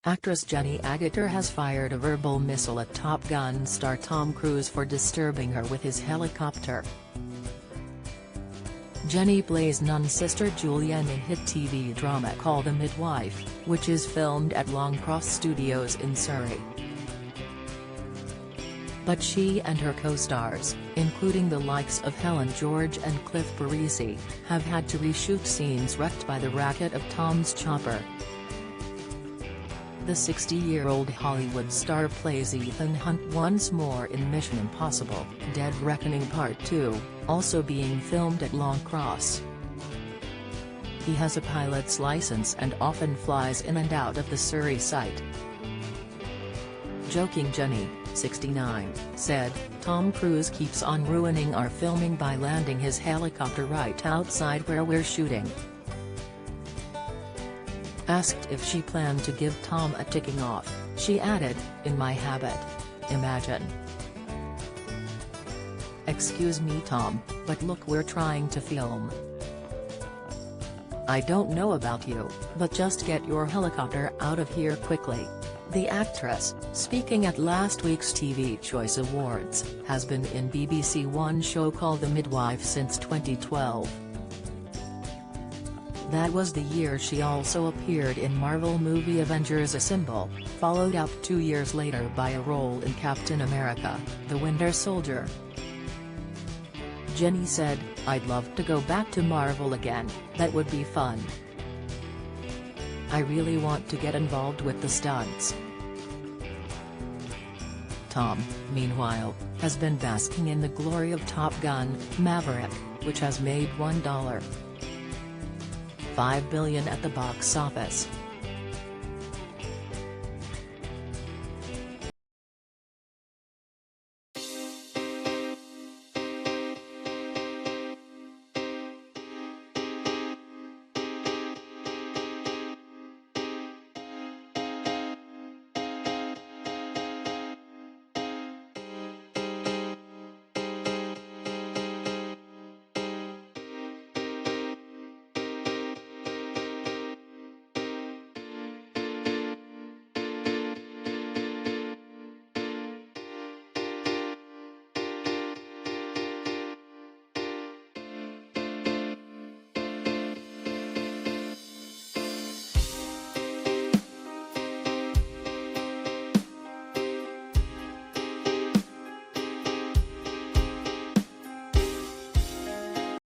Actress Jenny Agutter has fired a verbal missile at Top Gun star Tom Cruise for disturbing her with his helicopter. Jenny plays nun sister Julia in hit TV drama Call the Midwife, which is filmed at Longcross Studios in Surrey. But she and her co-stars, including the likes of Helen George and Cliff Parisi, have had to reshoot scenes wrecked by the racket of Tom's chopper. The 60-year-old Hollywood star plays Ethan Hunt once more in Mission Impossible: Dead Reckoning Part 2, also being filmed at Longcross. He has a pilot's license and often flies in and out of the Surrey site. Joking Jenny, 69, said, "Tom Cruise keeps on ruining our filming by landing his helicopter right outside where we're shooting." Asked if she planned to give Tom a ticking off, she added, "In my habit. Imagine. Excuse me Tom, but look, we're trying to film. I don't know about you, but just get your helicopter out of here quickly." The actress, speaking at last week's TV Choice Awards, has been in BBC One show Call the Midwife since 2012. That was the year she also appeared in Marvel movie Avengers Assemble, followed up 2 years later by a role in Captain America: The Winter Soldier. Jenny said, "I'd love to go back to Marvel again, that would be fun. I really want to get involved with the stunts." Tom, meanwhile, has been basking in the glory of Top Gun: Maverick, which has made $1.5 billion at the box office.